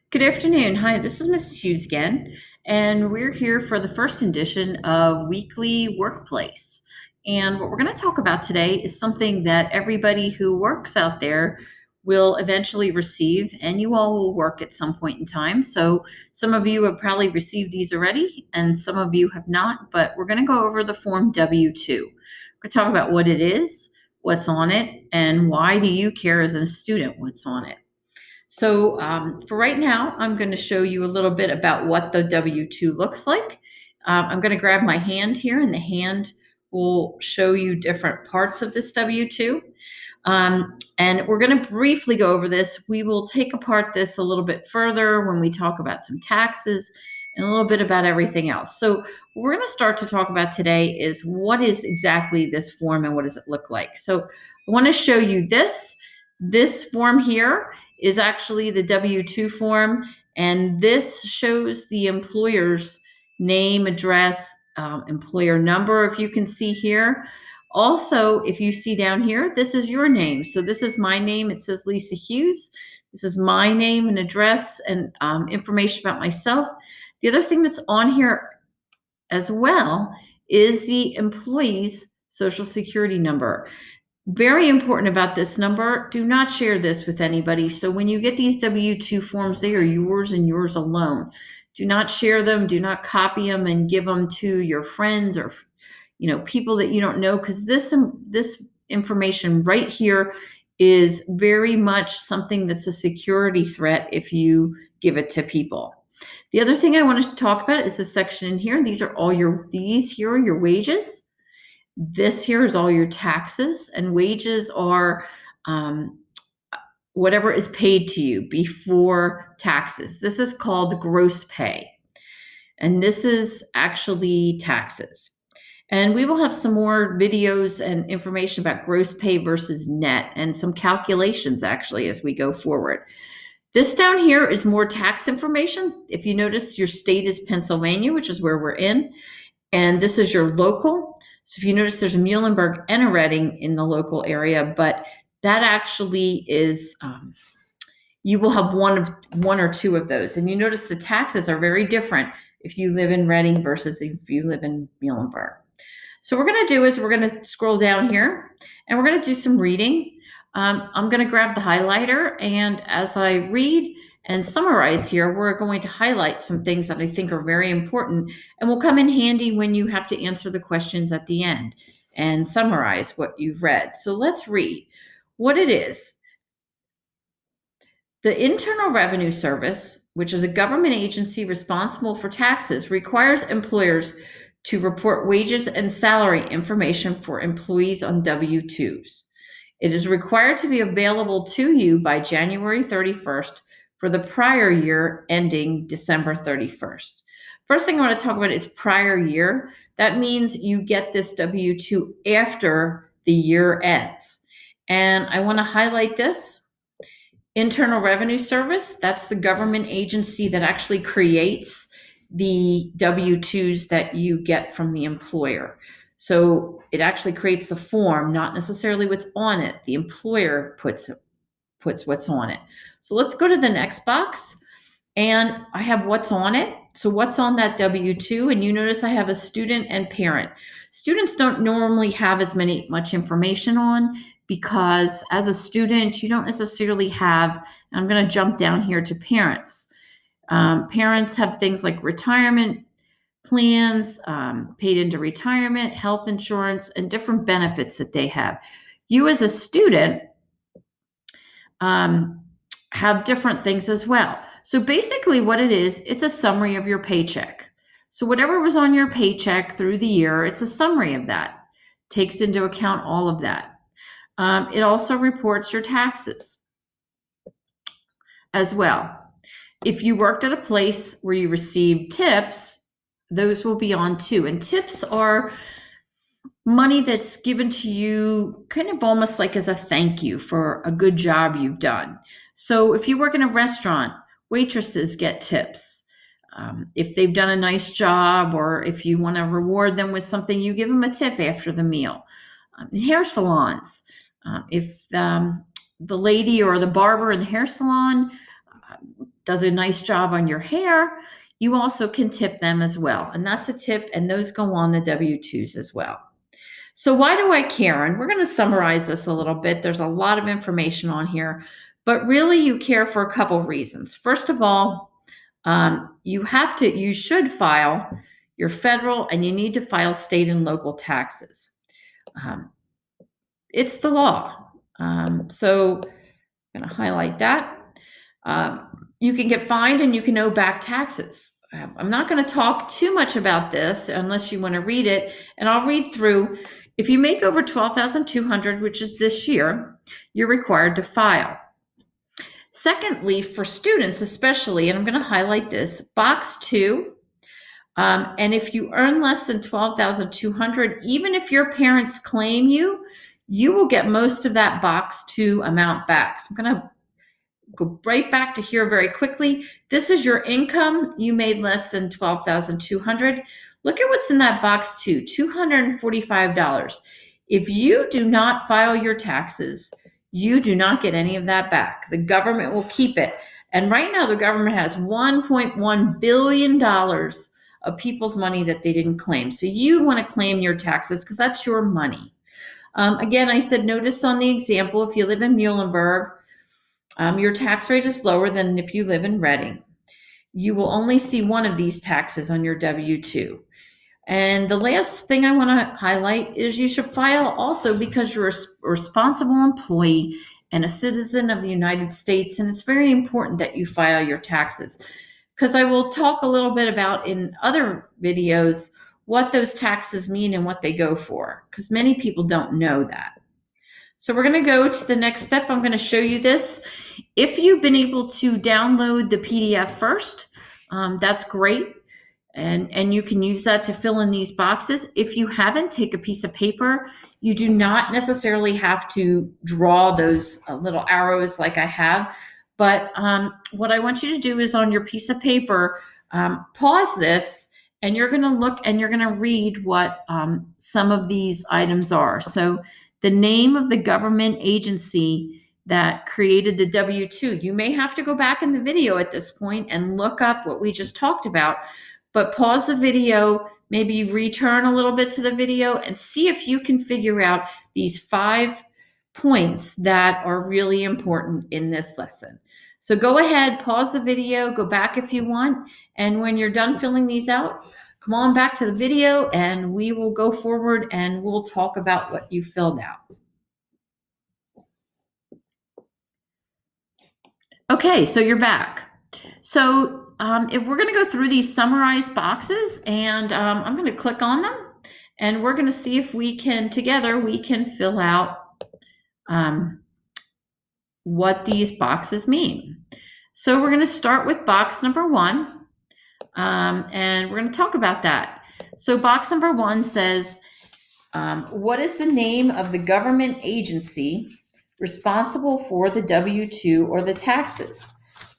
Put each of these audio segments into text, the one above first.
Good afternoon. Hi, this is Mrs. Hughes again, and we're here for the first edition of Weekly Workplace. And what we're going to talk about today is something that everybody who works out there will eventually receive, and you all will work at some point in time. So, some of you have probably received these already, and some of you have not, but we're going to go over the Form W-2. We're going to talk about what it is, what's on it, and why do you care as a student what's on it. So for right now, I'm going to show you a little bit about what the W-2 looks like. I'm going to grab my hand here, and the hand will show you different parts of this W-2. And we're going to briefly go over this. We will take apart this a little bit further when we talk about some taxes and a little bit about everything else. So what we're going to start to talk about today is what is exactly this form and what does it look like. So I want to show you this. This form here is actually the W-2 form, and this shows the employer's name, address, employer number, if you can see here. Also, if you see down here, this is your name. So this is my name. It says Lisa Hughes. This is my name and address and information about myself. The other thing that's on here as well is the employee's social security number. Very important about this number, do not share this with anybody. So when you get these W-2 forms, they are yours and yours alone. Do not share them, do not copy them and give them to your friends or people that you don't know, because this information right here is very much something that's a security threat if you give it to people. The other thing I want to talk about is this section in here. These here are your wages. This here is all your taxes, and wages are whatever is paid to you before taxes. This is called gross pay, and this is actually taxes. And we will have some more videos and information about gross pay versus net and some calculations actually as we go forward. This down here is more tax information. If you notice, your state is Pennsylvania, which is where we're in, and this is your local. So if you notice, there's a Muhlenberg and a Reading in the local area, but that actually is, you will have one or two of those. And you notice the taxes are very different if you live in Reading versus if you live in Muhlenberg. So what we're going to do is we're going to scroll down here and we're going to do some reading. I'm going to grab the highlighter, and as I read and summarize here, we're going to highlight some things that I think are very important and will come in handy when you have to answer the questions at the end and summarize what you've read. So let's read what it is. The Internal Revenue Service, which is a government agency responsible for taxes, requires employers to report wages and salary information for employees on W-2s. It is required to be available to you by January 31st for the prior year ending December 31st. First thing I want to talk about is prior year. That means you get this W-2 after the year ends. And I want to highlight this. Internal Revenue Service, that's the government agency that actually creates the W-2s that you get from the employer. So it actually creates a form, not necessarily what's on it. The employer puts what's on it. So let's go to the next box, and I have what's on it. So what's on that W-2? And you notice I have a student and parent. Students don't normally have as much information on, because as a student, you don't necessarily have, I'm going to jump down here to parents. Parents have things like retirement plans, paid into retirement, health insurance, and different benefits that they have. You as a student have different things as well. So basically what it is, it's a summary of your paycheck. So whatever was on your paycheck through the year, it's a summary of that. Takes into account all of that. It also reports your taxes as well. If you worked at a place where you received tips, those will be on too. And tips are money that's given to you kind of almost like as a thank you for a good job you've done. So if you work in a restaurant, waitresses get tips. If they've done a nice job, or if you want to reward them with something, you give them a tip after the meal. Hair salons, if the lady or the barber in the hair salon does a nice job on your hair, you also can tip them as well. And that's a tip, and those go on the W-2s as well. So why do I care? And we're going to summarize this a little bit. There's a lot of information on here, but really you care for a couple of reasons. First of all, you should file your federal, and you need to file state and local taxes. It's the law. So I'm going to highlight that. You can get fined and you can owe back taxes. I'm not going to talk too much about this unless you want to read it, and I'll read through. If you make over $12,200, which is this year, you're required to file. Secondly, for students especially, and I'm going to highlight this, box 2, and if you earn less than $12,200, even if your parents claim you, you will get most of that box 2 amount back. So I'm going to go right back to here very quickly. This is your income. You made less than $12,200. Look at what's in that box 2, $245. If you do not file your taxes, you do not get any of that back. The government will keep it. And right now the government has $1.1 billion of people's money that they didn't claim. So you want to claim your taxes because that's your money. Again, I said, notice on the example, if you live in Muhlenberg, your tax rate is lower than if you live in Reading. You will only see one of these taxes on your W-2. And the last thing I want to highlight is you should file also because you're a responsible employee and a citizen of the United States. And it's very important that you file your taxes, because I will talk a little bit about in other videos what those taxes mean and what they go for, because many people don't know that. So we're going to go to the next step. I'm going to show you this. If you've been able to download the PDF first, that's great. And you can use that to fill in these boxes. If you haven't, take a piece of paper. You do not necessarily have to draw those little arrows like I have. But what I want you to do is on your piece of paper, pause this, and you're going to look and you're going to read what some of these items are. So the name of the government agency that created the W-2. You may have to go back in the video at this point and look up what we just talked about, but pause the video, maybe return a little bit to the video and see if you can figure out these 5 points that are really important in this lesson. So go ahead, pause the video, go back if you want, and when you're done filling these out, come on back to the video and we will go forward and we'll talk about what you filled out. Okay, so you're back. So if we're going to go through these summarized boxes, and I'm going to click on them, and we're going to see if we can, together, we can fill out what these boxes mean. So we're going to start with box number 1, and we're going to talk about that. So box number 1 says, what is the name of the government agency responsible for the W-2 or the taxes?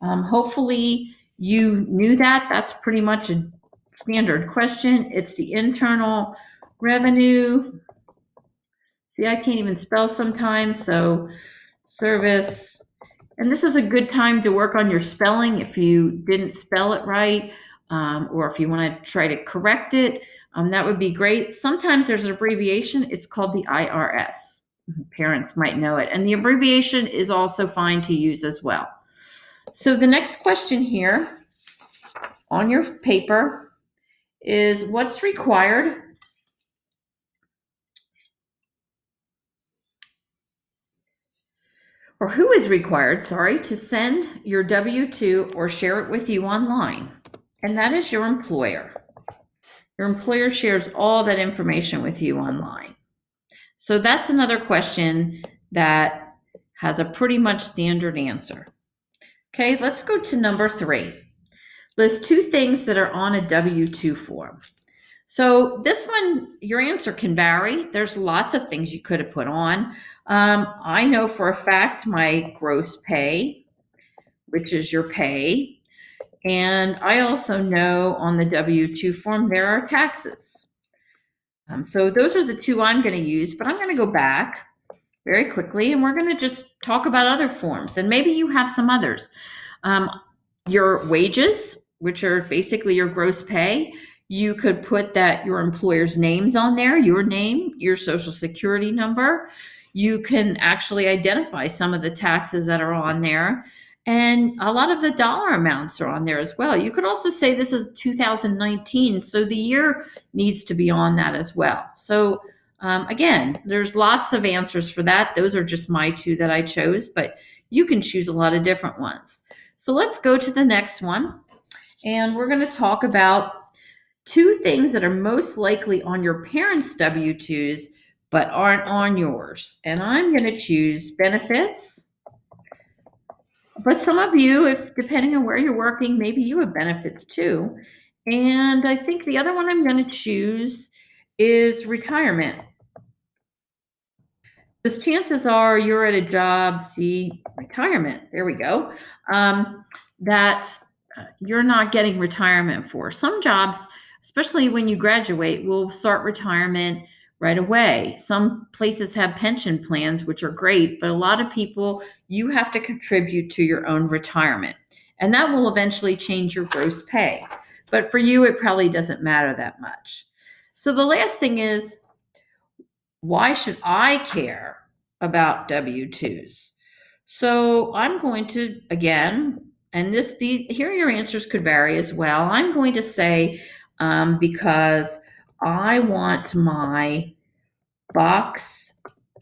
Hopefully you knew that. That's pretty much a standard question. It's the Internal Revenue. See, I can't even spell sometimes, so service. And this is a good time to work on your spelling if you didn't spell it right, or if you want to try to correct it. That would be great. Sometimes there's an abbreviation. It's called the IRS. Parents might know it. And the abbreviation is also fine to use as well. So the next question here on your paper is what's required or who is required, to send your W-2 or share it with you online? And that is your employer. Your employer shares all that information with you online. So that's another question that has a pretty much standard answer. Okay, let's go to number 3. List 2 things that are on a W-2 form. So this one, your answer can vary. There's lots of things you could have put on. I know for a fact my gross pay, which is your pay. And I also know on the W-2 form there are taxes. So those are the 2 I'm going to use, but I'm going to go back very quickly and we're going to just talk about other forms, and maybe you have some others. Your wages, which are basically your gross pay, you could put that your employer's names on there, your name, your social security number. You can actually identify some of the taxes that are on there. And a lot of the dollar amounts are on there as well. You could also say this is 2019, so the year needs to be on that as well. So, again, there's lots of answers for that. Those are just my two that I chose, but you can choose a lot of different ones. So let's go to the next one. And we're going to talk about two things that are most likely on your parents' W 2s, but aren't on yours. And I'm going to choose benefits. But some of you, if depending on where you're working, maybe you have benefits too. And I think the other one I'm going to choose is retirement. Because chances are you're at a job, see, retirement, there we go, that you're not getting retirement for. Some jobs, especially when you graduate, will start retirement right away. Some places have pension plans, which are great, but a lot of people, you have to contribute to your own retirement. And that will eventually change your gross pay. But for you, it probably doesn't matter that much. So the last thing is, why should I care about W 2s? So I'm going to, again, and here your answers could vary as well. I'm going to say because I want my box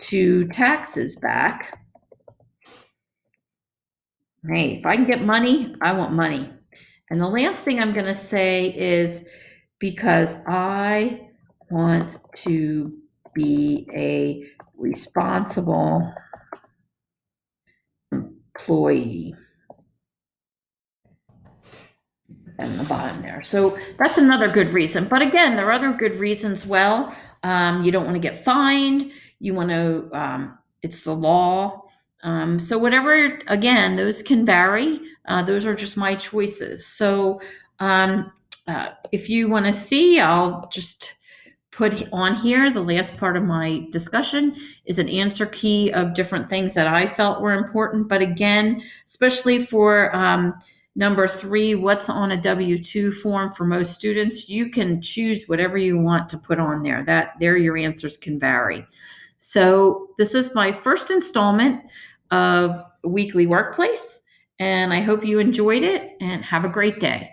to taxes back. Hey, if I can get money, I want money. And the last thing I'm going to say is because I want to be a responsible employee. And the bottom there. So that's another good reason. But again, there are other good reasons. Well, you don't want to get fined. You want to, it's the law. So whatever, again, those can vary. Those are just my choices. So if you want to see, I'll just put on here the last part of my discussion is an answer key of different things that I felt were important. But again, especially for number 3, what's on a W-2 form for most students, you can choose whatever you want to put on there. There your answers can vary. So this is my first installment of Weekly Workplace, and I hope you enjoyed it and have a great day.